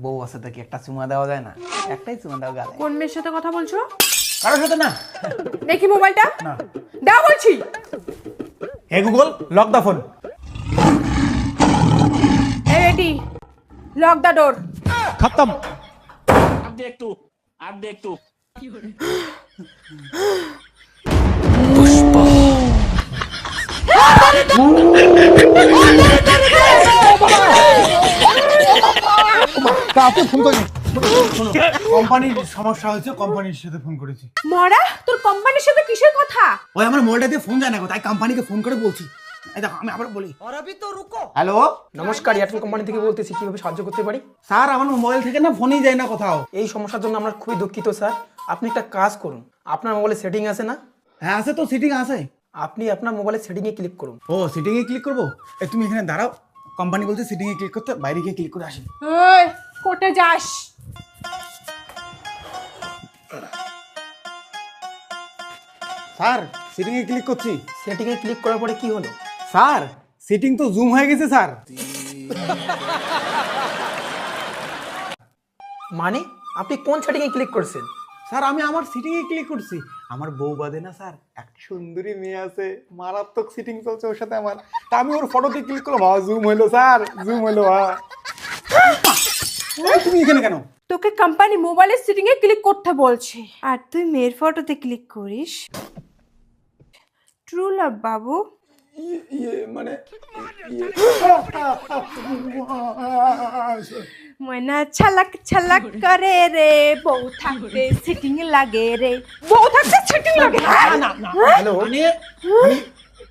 বউ আছে তো কি একটা চুমা দেওয়া যায় না? একটাই চুমা দাও গালে। কোন মেয়ের সাথে কথা বলছো? কারোর সাথে না। দেখি মোবাইলটা। না। দাও বলছি। হে গুগল, লক দা ফোন। এই রেডি, লক দ্য ডোর। খতম। आप देख तू কাউকে ফোন করিনি। কোম্পানির সমস্যা হয়েছে, কোম্পানির সাথে ফোন করেছি। মরা, তোর কোম্পানির সাথে কিসের কথা? ওই আমার মোবাইলটা দিয়ে ফোন যায় না গো, তাই কোম্পানিকে ফোন করে বলছি। এই দেখো আমি আবার বলি। হ্যালো নমস্কার, এয়ারটেল কোম্পানি থেকে বলতেছি, কিভাবে সাহায্য করতে পারি? স্যার, আমার মোবাইল থেকে না ফোনই যায় না কোথাও। এই সমস্যার জন্য আমরা খুবই দুঃখিত স্যার। আপনি একটা কাজ করুন, আপনার মোবাইলে সেটিং আছে না? হ্যাঁ আছে তো, সিটিং আছে। আপনি আপনার মোবাইলে সেটিংয়ে ক্লিক করুন। ও সিটিং এ ক্লিক করবো? এই তুমি এখানে দাঁড়াও, কোম্পানি বলছে সিটিং এ ক্লিক করতে, বাইরে গিয়ে ক্লিক করে আসি। ওই কোর্টে যাস। স্যার সিটিং এ ক্লিক করছি। সেটিংয়ে ক্লিক করার পরে কি হলো? স্যার সিটিং তো জুম হয়ে গেছে স্যার। মানে আপনি কোন সেটিংয়ে ক্লিক করছেন? স্যার আমি আমার সিটিং এ ক্লিক করছি। আমার বউ বাদে না স্যার একটা সুন্দরী মেয়ে আছে, মারাত্মক সিটিং চলছে ওর সাথে আমার। তা আমি ওর ফটোতে ক্লিক করলাম, জুম হইলো স্যার, জুম হইলো। তুমি এখানে কেন? তোকে কোম্পানি মোবাইলের সেটিং এ ক্লিক করতে বলছে, আর তুই মেয়ের ফটোতে ক্লিক করিস। ট্রু লাভ বাবু। মানে ময়না ছলক ছলক করে রে, বউ থাকতে সেটিং লাগে রে, বউ থাকতে সেটিং লাগে। হ্যালো, আমি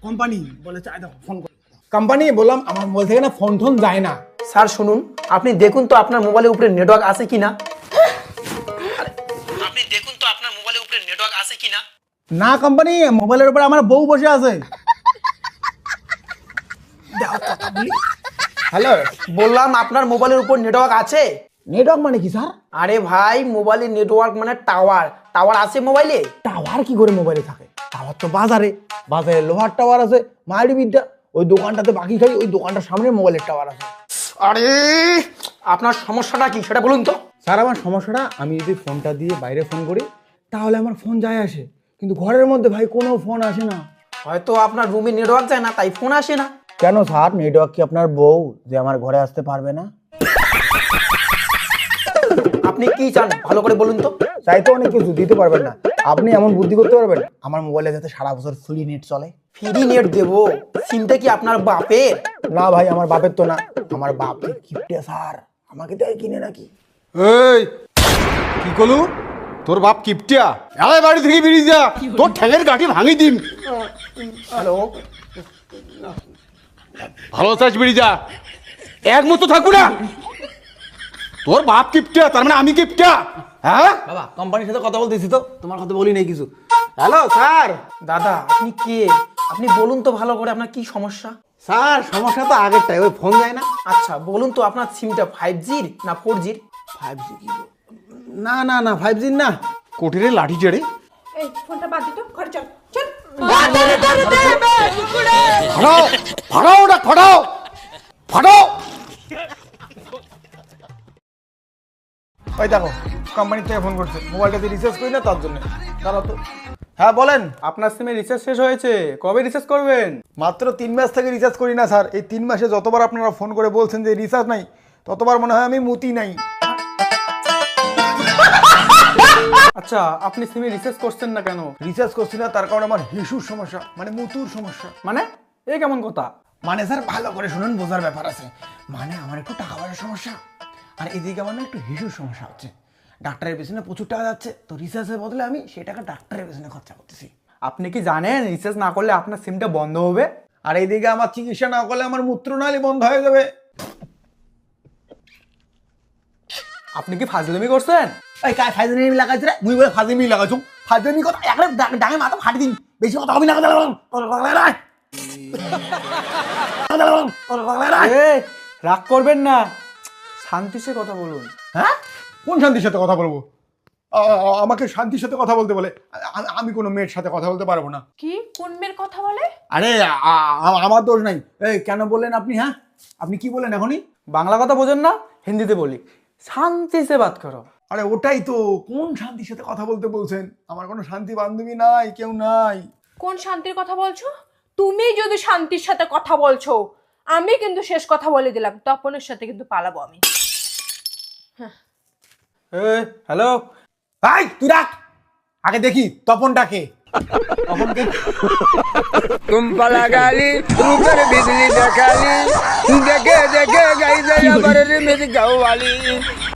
কোম্পানি বলেছে, আই দেখো ফোন করে। কোম্পানি বললাম আমার মোবাইল থেকে না ফোন টোন যায় না। স্যার শুনুন, আপনি দেখুন তো আপনার মোবাইলের উপরে নেটওয়ার্ক আছে কিনা। আপনি দেখুন তো আপনার মোবাইলের উপরে নেটওয়ার্ক আছে কিনা। না কোম্পানি, মোবাইলের উপর আমার বউ বসে আছে। হ্যালো, বললাম আপনার মোবাইলের উপর নেটওয়ার্ক আছে। নেটওয়ার্ক মানে কি স্যার? আরে ভাই, মোবাইলের নেটওয়ার্ক মানে টাওয়ার। টাওয়ার আছে মোবাইলে? টাওয়ার কি করে মোবাইলে থাকে? টাওয়ার তো বাজারে, বাজারে লোহার টাওয়ার আছে। মায়ের বিদ্যা, ওই দোকানটাতে বাকি খাই, ওই দোকানটার সামনে মোবাইলের টাওয়ার আছে। আরে আপনার সমস্যাটা কি সেটা বলুন তো। স্যার আমার সমস্যাটা, আমি যদি ফোনটা দিয়ে বাইরে ফোন করি তাহলে আমার ফোন যায় আসে, কিন্তু ঘরের মধ্যে ভাই কোনো ফোন আসে না। হয়তো আপনার রুমে নেটওয়ার্ক যায় না, তাই ফোন আসে না। কেন স্যার, নেটওয়ার্ক কি আপনার বউ যে আমার ঘরে আসতে পারবে না? আপনি কি চান ভালো করে বলুন তো। চাই তো অনেক কিছু, দিতে পারবেন না। আপনি এমন বুদ্ধি করতে পারবেন আমার মোবাইলে যাতে সারা বছর ফ্রি নেট চলে। ফ্রি নেট দেবো? সিমটা কি আপনার বাপের? না ভাই, আমার বাপের তো না, আমার বাপ গিফটে স্যার, আমাকে তাই কিনে নাকি। এই কি করলু? তোর বাপ কিপটিয়া, আরে বাড়ি থেকে বেরিয়ে যা, তোর ঠ্যাঙের গাঁটি ভাঙি দিন। হ্যালো, ভালো চাস বেরিয়ে যা, এক মতো থাকবো না। তোর বাপ কিপটিয়া, তার মানে আমি কিপটিয়া? হ্যাঁ বাবা, কোম্পানির সাথে কথা বলতেছি তো, তোমার কথা বলি নাই কিছু। Hello sir. দাদা আপনি কে? আপনি বলুন তো ভালো করে আপনার কি সমস্যা। স্যার সমস্যা তো আগেরটাই, ওই ফোন যায় না। আচ্ছা বলুন তো আপনার সিমটা 5G না 4G? 5G কি? না না না, 5G না। কোটিরে লাঠি চেড়ে এই ফোনটা বাদ দিত, ঘরে চল চল। ফাড়াও, ফাড়াও ওটা, ফাড়াও, ফাড়াও। ওই দেখো কোম্পানি থেকে ফোন করছে, মোবাইলটাতে রিচার্জ করি না তার জন্য। দাঁড়াও তো। হ্যাঁ বলেন। আপনার সিমে রিচার্জ শেষ হয়েছে, কবে রিচার্জ করবেন? মাত্র 3 মাস থেকে রিচার্জ করি না স্যার। এই 3 মাসে যতবার আপনারা ফোন করে বলছেন যে রিচার্জ নাই, ততবার মনে হয় আমি মুতি নাই। আচ্ছা, আপনি সিমে রিচার্জ করছেন না কেন? রিচার্জ করছি না তার কারণে আমার হিসুর সমস্যা, মানে মুতুর সমস্যা। মানে এই কেমন কথা? মানে স্যার ভালো করে শুনুন, বোঝার ব্যাপার আছে। মানে আমার একটু টাকা পয়সার সমস্যা, আর এদিকে আমার না একটু হিসুর সমস্যা হচ্ছে। ডাক্তারের পেছনে প্রচুর টাকা যাচ্ছে, তো রিচার্জের বদলে আমি সেই টাকা ডাক্তারের পেছনে খরচা করতেছি। আপনি কি জানেন রিচার্জ না করলে আপনার সিমটা বন্ধ হবে? আর এইদিকে আমার চিকিৎসা না করলে আমার মূত্রনালী বন্ধ হয়ে যাবে। আপনি কি ফাজলামি করছেন? এই কাজ ফাইজলামি লাগাইছে রে, মুই বলে ফাজলামি লাগাইছো। ফাজলামি কথা একবার ডাঙে মাথা ফাটি দিন, বেশি কথা হবে না। এই, রাগ করবেন না, শান্তিতে কথা বলুন। হ্যাঁ, কোন শান্তির সাথে কথা বলবো? আমাকে শান্তির সাথে কথা বলতে বলে? আমি কোনো মেয়ের সাথে কথা বলতে পারবো না। কি কোন মেয়ের কথা বলে? আরে আমার দোষ নাই। এই কেন বললেন আপনি? হ্যাঁ আপনি কি বললেন এখনই? বাংলা কথা বোঝেন না, হিন্দিতে বলি। শান্তি সে বাত করো। আরে ওটাই তো, কোন শান্তির সাথে কথা বলতে বলছেন? আমার কোনো শান্তি বান্ধবী নাই, কেউ নাই। কোন শান্তির কথা বলছো? তুমি যদি শান্তির সাথে কথা বলছো, আমি কিন্তু শেষ কথা বলে দিলাম, তপনের সাথে কিন্তু পালাবো আমি। হ্যালো, ভাই তুই রাখ, আগে দেখি তপনটাকে। तुम पला गाली ऊपर बिजली दिखाली देखे देखे गई मेरी गाँव वाली।